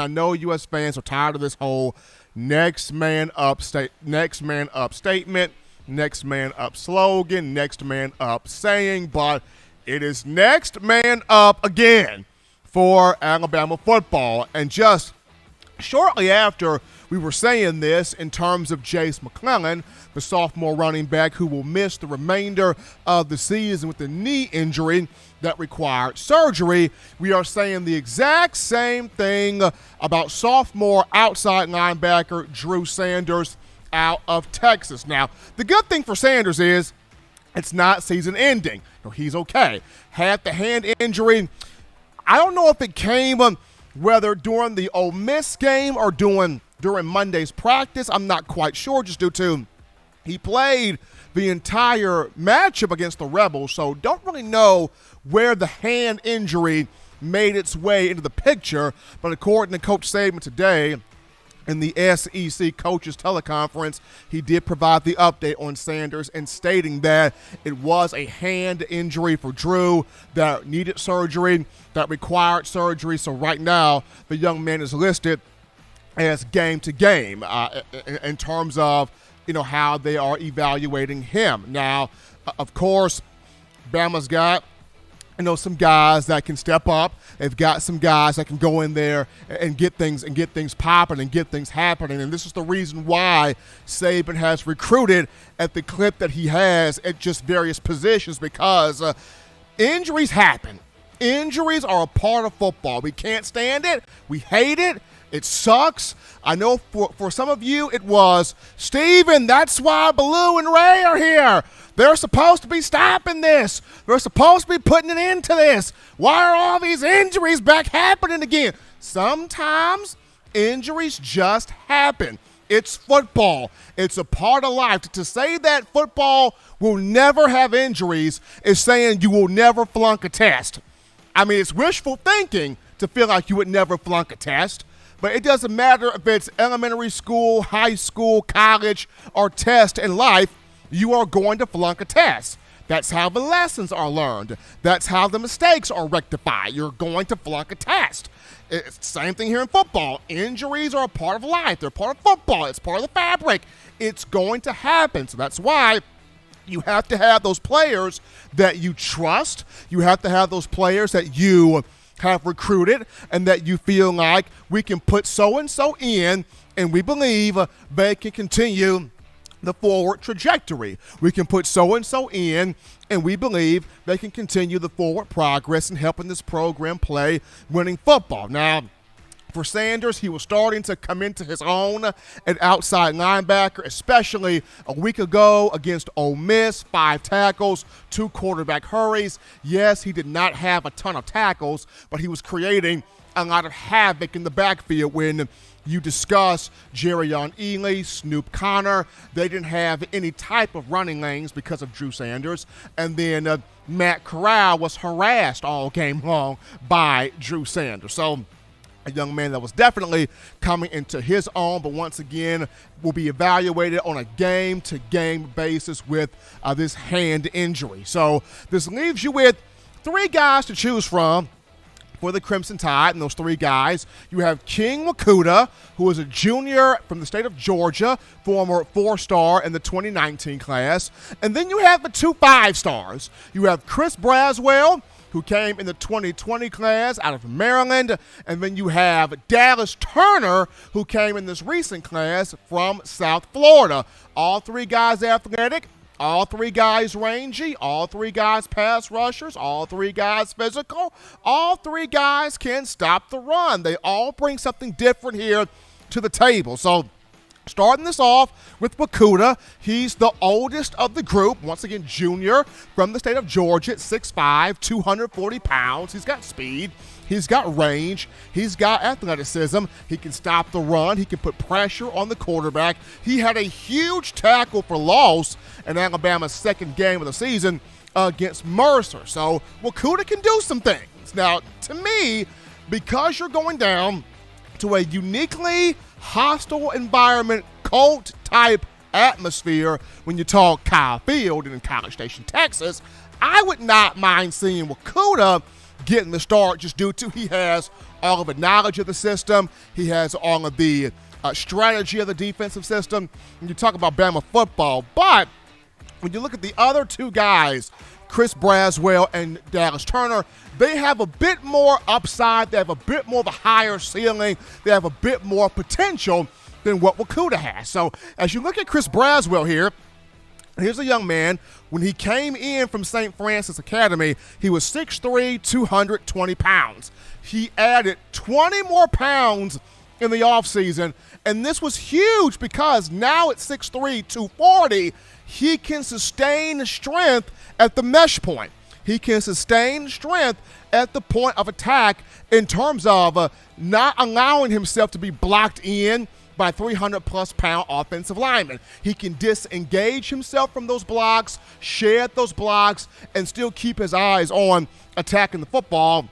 I know U.S. fans are tired of this whole next man up statement, next man up slogan, next man up saying, but it is next man up again for Alabama football. And just shortly after we were saying this, in terms of Jace McClellan, the sophomore running back who will miss the remainder of the season with a knee injury that required surgery, we are saying the exact same thing about sophomore outside linebacker Drew Sanders out of Texas. Now, the good thing for Sanders is it's not season ending. He's okay. Had the hand injury. I don't know if it came whether during the Ole Miss game or during Monday's practice. I'm not quite sure, just due to he played the entire matchup against the Rebels, so don't really know where the hand injury made its way into the picture. But according to Coach Saban today in the SEC coaches teleconference, he did provide the update on Sanders and stating that it was a hand injury for Drew that needed surgery, that required surgery. So right now, the young man is listed as game to game in terms of, how they are evaluating him. Now, of course, Bama's got, some guys that can step up. They've got some guys that can go in there and get things popping and get things happening. And this is the reason why Saban has recruited at the clip that he has at just various positions, because injuries happen. Injuries are a part of football. We can't stand it. We hate it. It sucks. I know for some of you it was, Steven, that's why Baloo and Ray are here. They're supposed to be stopping this. They're supposed to be putting an end to this. Why are all these injuries back happening again? Sometimes injuries just happen. It's football. It's a part of life. To say that football will never have injuries is saying you will never flunk a test. I mean, it's wishful thinking to feel like you would never flunk a test. But it doesn't matter if it's elementary school, high school, college, or test in life, you are going to flunk a test. That's how the lessons are learned. That's how the mistakes are rectified. You're going to flunk a test. It's the same thing here in football. Injuries are a part of life. They're part of football. It's part of the fabric. It's going to happen. So that's why you have to have those players that you trust. You have to have those players that you have recruited and that you feel like we can put so-and-so in and we believe they can continue the forward trajectory. We can put so-and-so in and we believe they can continue the forward progress in helping this program play winning football. Now, for Sanders, he was starting to come into his own at outside linebacker, especially a week ago against Ole Miss. 5 tackles, 2 quarterback hurries. Yes, he did not have a ton of tackles, but he was creating a lot of havoc in the backfield. When you discuss Jerrion Ely, Snoop Connor, they didn't have any type of running lanes because of Drew Sanders. And then Matt Corral was harassed all game long by Drew Sanders. So a young man that was definitely coming into his own, but once again will be evaluated on a game-to-game basis with this hand injury. So this leaves you with 3 guys to choose from for the Crimson Tide. And those 3 guys, you have King Mwikuta, who is a junior from the state of Georgia, former 4-star in the 2019 class. And then you have the 2 5-stars. You have Chris Braswell, who came in the 2020 class out of Maryland. And then you have Dallas Turner, who came in this recent class from South Florida. All 3 guys athletic, all 3 guys rangy, all 3 guys pass rushers, all 3 guys physical, all 3 guys can stop the run. They all bring something different here to the table. So starting this off with Mwikuta, he's the oldest of the group. Once again, junior from the state of Georgia at 6'5", 240 pounds. He's got speed. He's got range. He's got athleticism. He can stop the run. He can put pressure on the quarterback. He had a huge tackle for loss in Alabama's second game of the season against Mercer. So Mwikuta can do some things. Now, to me, because you're going down to a uniquely hostile environment, cult-type atmosphere when you talk Kyle Field in College Station, Texas, I would not mind seeing Mwikuta getting the start just due to he has all of the knowledge of the system. He has all of the strategy of the defensive system. And you talk about Bama football. But when you look at the other two guys, Chris Braswell and Dallas Turner, they have a bit more upside. They have a bit more of a higher ceiling. They have a bit more potential than what Mwikuta has. So as you look at Chris Braswell here, here's a young man. When he came in from St. Francis Academy, he was 6'3", 220 pounds. He added 20 more pounds in the offseason, and this was huge because now at 6'3", 240, he can sustain strength at the mesh point. He can sustain strength at the point of attack in terms of not allowing himself to be blocked in by 300-plus pound offensive linemen. He can disengage himself from those blocks, shed those blocks, and still keep his eyes on attacking the football,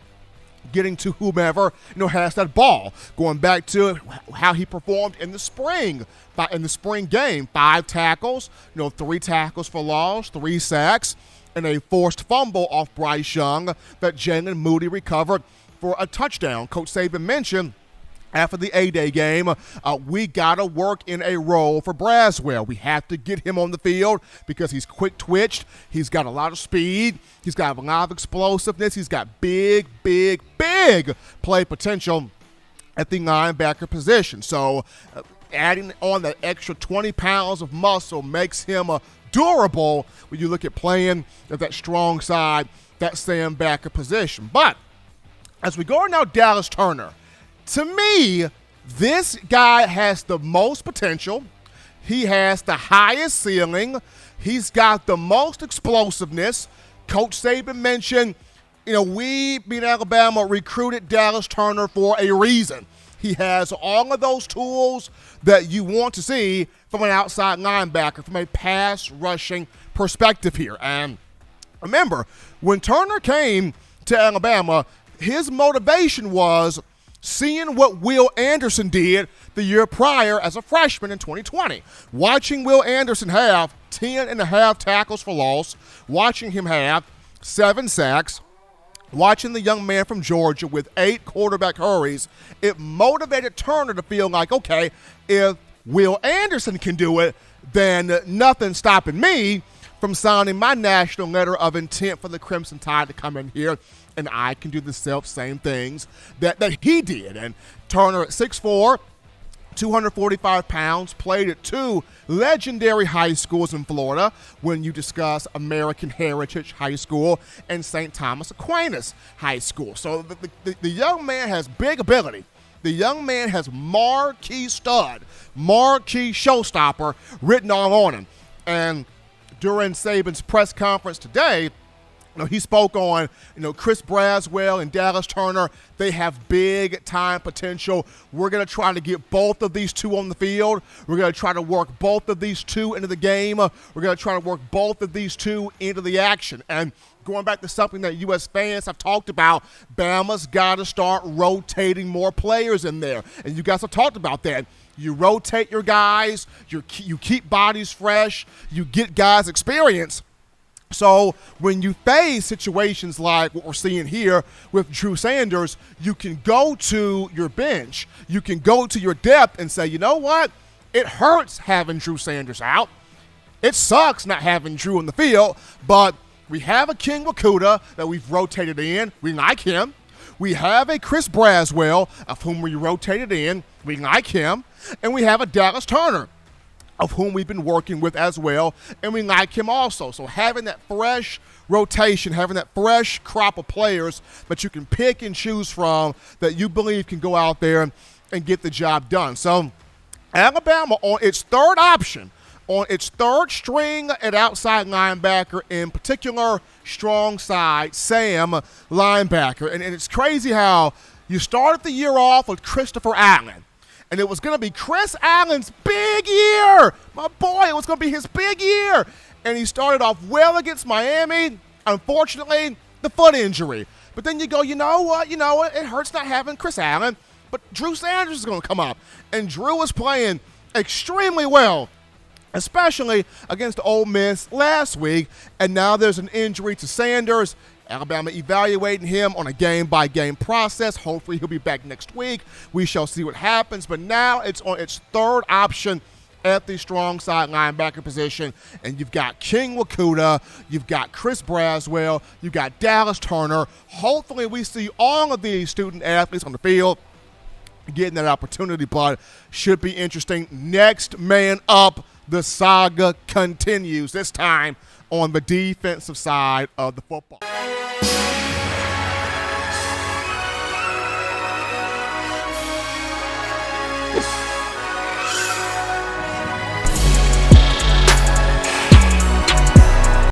getting to whomever has that ball. Going back to how he performed in the spring game, 5 tackles, 3 tackles for loss, 3 sacks, and a forced fumble off Bryce Young that Jalen Moody recovered for a touchdown. Coach Saban mentioned after the A-Day game, we got to work in a role for Braswell. We have to get him on the field because he's quick-twitched. He's got a lot of speed. He's got a lot of explosiveness. He's got big play potential at the linebacker position. So adding on that extra 20 pounds of muscle makes him durable when you look at playing at that strong side, that Sam backer position. But as we go now, Dallas Turner, to me, this guy has the most potential. He has the highest ceiling. He's got the most explosiveness. Coach Saban mentioned, we, being Alabama, recruited Dallas Turner for a reason. He has all of those tools that you want to see from an outside linebacker, from a pass rushing perspective here. And remember, when Turner came to Alabama, his motivation was seeing what Will Anderson did the year prior as a freshman in 2020. Watching Will Anderson have 10.5 tackles for loss, watching him have 7 sacks, watching the young man from Georgia with 8 quarterback hurries, it motivated Turner to feel like, okay, if Will Anderson can do it, then nothing's stopping me from signing my national letter of intent for the Crimson Tide to come in here, and I can do the same things that he did. And Turner at 6'4", 245 pounds, played at 2 legendary high schools in Florida when you discuss American Heritage High School and St. Thomas Aquinas High School. So the young man has big ability. The young man has marquee stud, marquee showstopper written all on him. And during Saban's press conference today, he spoke on, Chris Braswell and Dallas Turner. They have big-time potential. We're going to try to get both of these two on the field. We're going to try to work both of these two into the game. We're going to try to work both of these two into the action. And going back to something that U.S. fans have talked about, Bama's got to start rotating more players in there. And you guys have talked about that. You rotate your guys. You keep bodies fresh. You get guys experience. So when you face situations like what we're seeing here with Drew Sanders, you can go to your bench, you can go to your depth and say, you know what? It hurts having Drew Sanders out. It sucks not having Drew in the field, but we have a King Mwikuta that we've rotated in. We like him. We have a Chris Braswell, of whom we rotated in. We like him. And we have a Dallas Turner, of whom we've been working with as well, and we like him also. So having that fresh rotation, having that fresh crop of players that you can pick and choose from that you believe can go out there and get the job done. So Alabama, on its third option, on its third string at outside linebacker, in particular strong side, Sam linebacker. And it's crazy how you started the year off with Christopher Allen. And it was going to be Chris Allen's big year. My boy, it was going to be his big year. And he started off well against Miami. Unfortunately, the foot injury. But then you go, you know what? It hurts not having Chris Allen. But Drew Sanders is going to come up. And Drew was playing extremely well, especially against Ole Miss last week. And now there's an injury to Sanders. Alabama evaluating him on a game-by-game process. Hopefully he'll be back next week. We shall see what happens. But now it's on its third option at the strong side linebacker position. And you've got King Mwikuta, you've got Chris Braswell, you've got Dallas Turner. Hopefully we see all of these student athletes on the field getting that opportunity, but should be interesting. Next man up, the saga continues, this time on the defensive side of the football.